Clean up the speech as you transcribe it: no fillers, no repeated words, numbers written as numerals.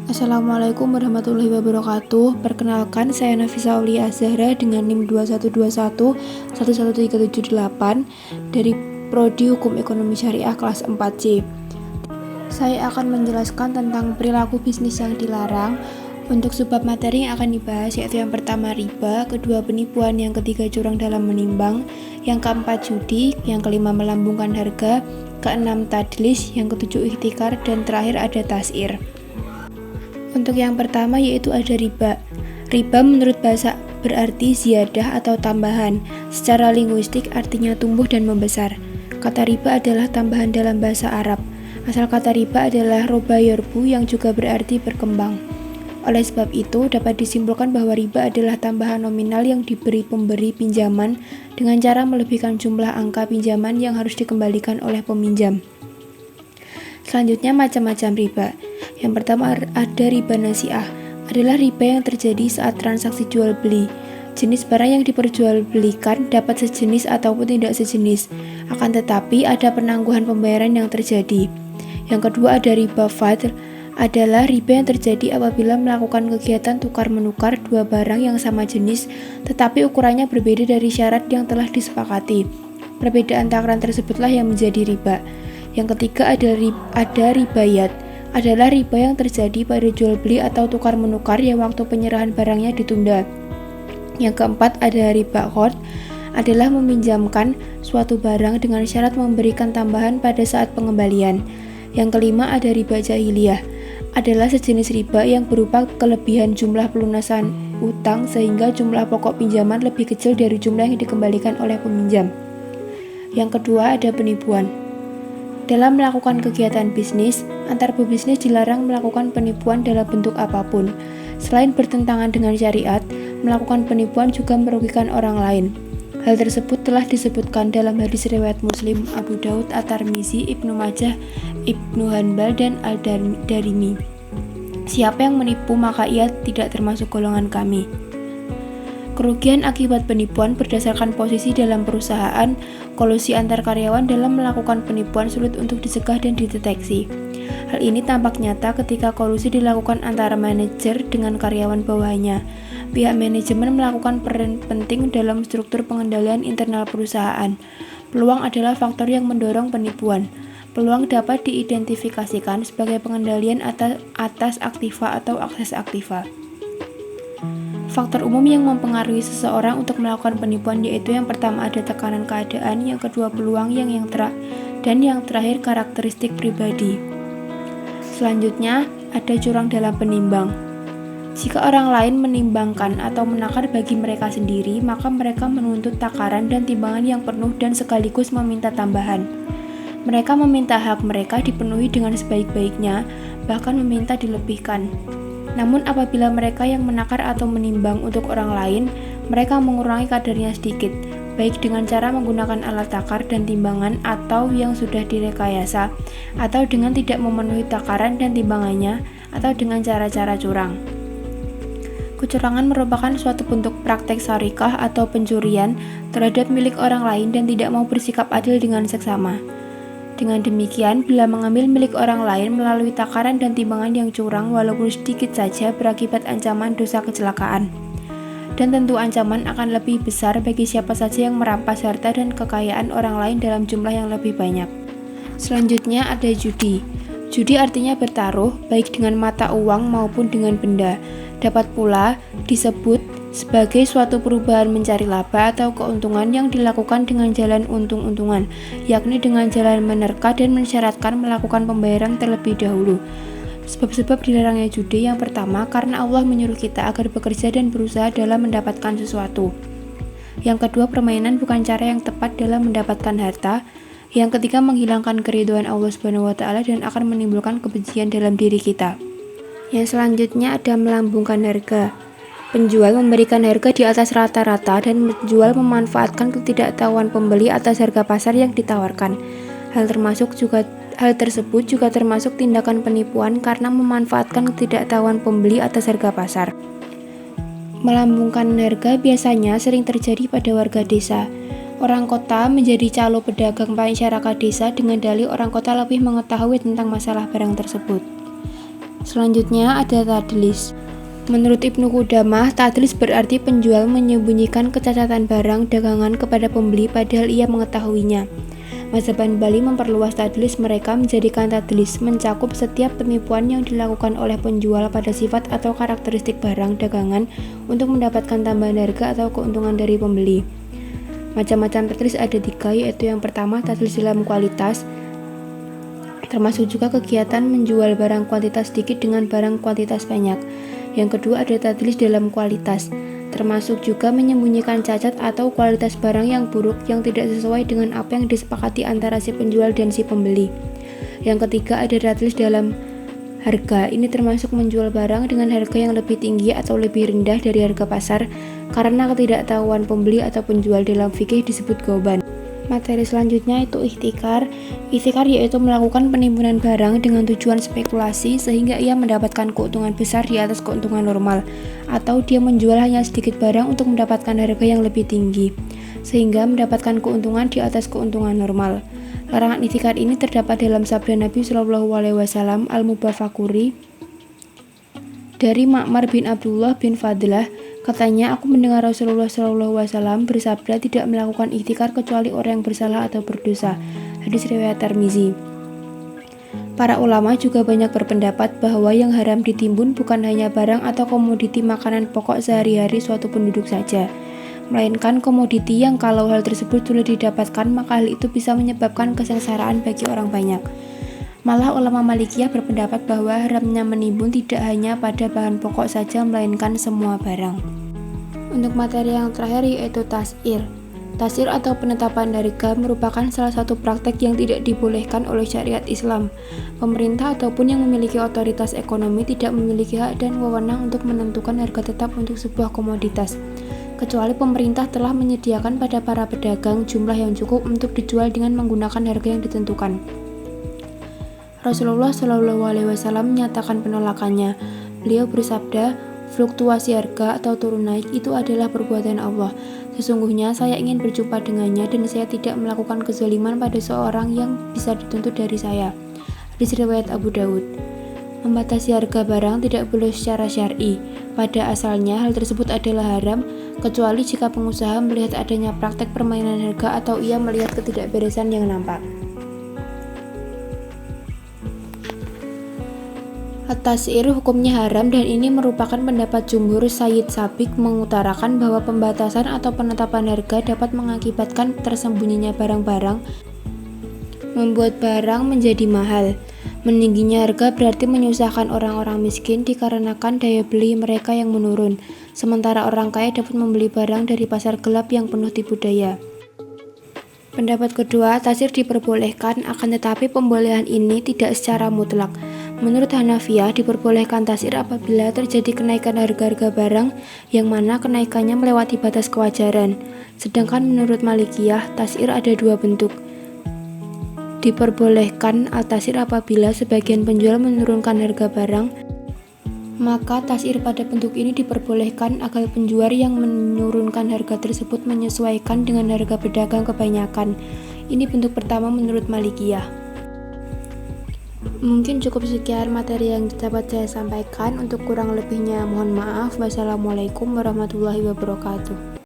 Assalamualaikum warahmatullahi wabarakatuh. Perkenalkan, saya Nafisa Aulia Azahra dengan NIM 2121-11378 dari Prodi Hukum Ekonomi Syariah kelas 4C. Saya akan menjelaskan tentang perilaku bisnis yang dilarang. Untuk subbab materi yang akan dibahas yaitu yang pertama riba, kedua penipuan, yang ketiga curang dalam menimbang, yang keempat judi, yang kelima melambungkan harga, keenam tadlis, yang ketujuh ihtikar, dan terakhir ada tas'ir. Untuk yang pertama yaitu ada riba. Riba menurut bahasa berarti ziyadah atau tambahan. Secara linguistik artinya tumbuh dan membesar. Kata riba adalah tambahan dalam bahasa Arab. Asal kata riba adalah roba yorbu yang juga berarti berkembang. Oleh sebab itu dapat disimpulkan bahwa riba adalah tambahan nominal yang diberi pemberi pinjaman dengan cara melebihkan jumlah angka pinjaman yang harus dikembalikan oleh peminjam. Selanjutnya macam-macam riba. Yang pertama ada riba nasi'ah, adalah riba yang terjadi saat transaksi jual beli. Jenis barang yang diperjualbelikan dapat sejenis ataupun tidak sejenis, akan tetapi ada penangguhan pembayaran yang terjadi. Yang kedua ada riba fadl, adalah riba yang terjadi apabila melakukan kegiatan tukar-menukar dua barang yang sama jenis, tetapi ukurannya berbeda dari syarat yang telah disepakati. Perbedaan takaran tersebutlah yang menjadi riba. Yang ketiga ada ribayat, adalah riba yang terjadi pada jual beli atau tukar menukar yang waktu penyerahan barangnya ditunda. Yang keempat ada riba qard, adalah meminjamkan suatu barang dengan syarat memberikan tambahan pada saat pengembalian. Yang kelima ada riba jahiliyah, adalah sejenis riba yang berupa kelebihan jumlah pelunasan utang sehingga jumlah pokok pinjaman lebih kecil dari jumlah yang dikembalikan oleh peminjam. Yang kedua ada penipuan. Dalam melakukan kegiatan bisnis, antar pebisnis dilarang melakukan penipuan dalam bentuk apapun. Selain bertentangan dengan syariat, melakukan penipuan juga merugikan orang lain. Hal tersebut telah disebutkan dalam hadis riwayat Muslim, Abu Daud, At-Tirmizi, Ibnu Majah, Ibnu Hanbal, dan Al-Darimi. Siapa yang menipu maka ia tidak termasuk golongan kami. Kerugian akibat penipuan berdasarkan posisi dalam perusahaan, kolusi antar karyawan dalam melakukan penipuan sulit untuk dicegah dan dideteksi. Hal ini tampak nyata ketika kolusi dilakukan antara manajer dengan karyawan bawahnya. Pihak manajemen melakukan peran penting dalam struktur pengendalian internal perusahaan. Peluang adalah faktor yang mendorong penipuan. Peluang dapat diidentifikasikan sebagai pengendalian atas aktiva atau akses aktiva. Faktor umum yang mempengaruhi seseorang untuk melakukan penipuan yaitu yang pertama ada tekanan keadaan, yang kedua peluang, dan yang terakhir karakteristik pribadi. Selanjutnya ada curang dalam penimbang. Jika orang lain menimbangkan atau menakar bagi mereka sendiri, maka mereka menuntut takaran dan timbangan yang penuh dan sekaligus meminta tambahan. Mereka meminta hak mereka dipenuhi dengan sebaik-baiknya, bahkan meminta dilebihkan. Namun apabila mereka yang menakar atau menimbang untuk orang lain, mereka mengurangi kadarnya sedikit, baik dengan cara menggunakan alat takar dan timbangan atau yang sudah direkayasa, atau dengan tidak memenuhi takaran dan timbangannya, atau dengan cara-cara curang. Kecurangan merupakan suatu bentuk praktek syarikah atau pencurian terhadap milik orang lain dan tidak mau bersikap adil dengan seksama. Dengan demikian, bila mengambil milik orang lain melalui takaran dan timbangan yang curang walaupun sedikit saja berakibat ancaman dosa kecelakaan. Dan tentu ancaman akan lebih besar bagi siapa saja yang merampas harta dan kekayaan orang lain dalam jumlah yang lebih banyak. Selanjutnya ada judi. Judi artinya bertaruh, baik dengan mata uang maupun dengan benda. Dapat pula disebut sebagai suatu perubahan mencari laba atau keuntungan yang dilakukan dengan jalan untung-untungan, yakni dengan jalan menerka dan mensyaratkan melakukan pembayaran terlebih dahulu. Sebab-sebab dilarangnya judi yang pertama karena Allah menyuruh kita agar bekerja dan berusaha dalam mendapatkan sesuatu. Yang kedua, permainan bukan cara yang tepat dalam mendapatkan harta. Yang ketiga, menghilangkan keridhaan Allah SWT dan akan menimbulkan kebencian dalam diri kita. Yang selanjutnya ada melambungkan harga. Penjual memberikan harga di atas rata-rata dan penjual memanfaatkan ketidaktahuan pembeli atas harga pasar yang ditawarkan. Hal tersebut juga termasuk tindakan penipuan karena memanfaatkan ketidaktahuan pembeli atas harga pasar. Melambungkan harga biasanya sering terjadi pada warga desa. Orang kota menjadi calo pedagang masyarakat desa dengan dalih orang kota lebih mengetahui tentang masalah barang tersebut. Selanjutnya ada tadlis. Menurut Ibnu Qudamah, tadlis berarti penjual menyembunyikan kecacatan barang dagangan kepada pembeli padahal ia mengetahuinya. Mazhab Hanbali memperluas tadlis mereka menjadikan tadlis mencakup setiap penipuan yang dilakukan oleh penjual pada sifat atau karakteristik barang dagangan untuk mendapatkan tambahan harga atau keuntungan dari pembeli. Macam-macam tadlis ada 3, yaitu yang pertama tadlis dalam kualitas, termasuk juga kegiatan menjual barang kuantitas sedikit dengan barang kuantitas banyak. Yang kedua ada tadlis dalam kualitas, termasuk juga menyembunyikan cacat atau kualitas barang yang buruk yang tidak sesuai dengan apa yang disepakati antara si penjual dan si pembeli. Yang ketiga ada tadlis dalam harga. Ini termasuk menjual barang dengan harga yang lebih tinggi atau lebih rendah dari harga pasar karena ketidaktahuan pembeli atau penjual. Dalam fikih disebut goban. Materi selanjutnya itu ihtikar. Ihtikar yaitu melakukan penimbunan barang dengan tujuan spekulasi sehingga ia mendapatkan keuntungan besar di atas keuntungan normal, atau dia menjual hanya sedikit barang untuk mendapatkan harga yang lebih tinggi sehingga mendapatkan keuntungan di atas keuntungan normal. Larangan ihtikar ini terdapat dalam sabda Nabi SAW Al-Mubafakuri dari Ma'mar bin Abdullah bin Fadlah. Katanya, aku mendengar Rasulullah SAW bersabda, tidak melakukan ihtikar kecuali orang yang bersalah atau berdosa. Hadis riwayat Tirmizi. Para ulama juga banyak berpendapat bahwa yang haram ditimbun bukan hanya barang atau komoditi makanan pokok sehari-hari suatu penduduk saja, melainkan komoditi yang kalau hal tersebut sulit didapatkan maka hal itu bisa menyebabkan kesengsaraan bagi orang banyak. Malah ulama Malikiyah berpendapat bahwa haramnya menimbun tidak hanya pada bahan pokok saja melainkan semua barang. Untuk materi yang terakhir yaitu tas'ir. Tas'ir atau penetapan harga merupakan salah satu praktek yang tidak dibolehkan oleh syariat Islam. Pemerintah ataupun yang memiliki otoritas ekonomi tidak memiliki hak dan wewenang untuk menentukan harga tetap untuk sebuah komoditas, kecuali pemerintah telah menyediakan pada para pedagang jumlah yang cukup untuk dijual dengan menggunakan harga yang ditentukan. Rasulullah SAW menyatakan penolakannya. Beliau bersabda, fluktuasi harga atau turun naik itu adalah perbuatan Allah. Sesungguhnya saya ingin berjumpa dengannya dan saya tidak melakukan kezaliman pada seorang yang bisa dituntut dari saya. Hadis riwayat Abu Daud. Membatasi harga barang tidak boleh secara syar'i. Pada asalnya hal tersebut adalah haram, kecuali jika pengusaha melihat adanya praktek permainan harga atau ia melihat ketidakberesan yang nampak. At-tas'ir hukumnya haram dan ini merupakan pendapat jumhur. Sayyid Sabiq mengutarakan bahwa pembatasan atau penetapan harga dapat mengakibatkan tersembunyinya barang-barang, membuat barang menjadi mahal. Meningginya harga berarti menyusahkan orang-orang miskin dikarenakan daya beli mereka yang menurun, sementara orang kaya dapat membeli barang dari pasar gelap yang penuh tipu daya. Pendapat kedua, tas'ir diperbolehkan, akan tetapi pembolehan ini tidak secara mutlak. Menurut Hanafiyah, diperbolehkan tas'ir apabila terjadi kenaikan harga-harga barang yang mana kenaikannya melewati batas kewajaran. Sedangkan menurut Malikiyah, tas'ir ada 2 bentuk. Diperbolehkan tas'ir apabila sebagian penjual menurunkan harga barang, maka tas'ir pada bentuk ini diperbolehkan agar penjual yang menurunkan harga tersebut menyesuaikan dengan harga pedagang kebanyakan. Ini bentuk pertama menurut Malikiyah. Mungkin cukup sekian materi yang dapat saya sampaikan. Untuk kurang lebihnya mohon maaf. Wassalamualaikum warahmatullahi wabarakatuh.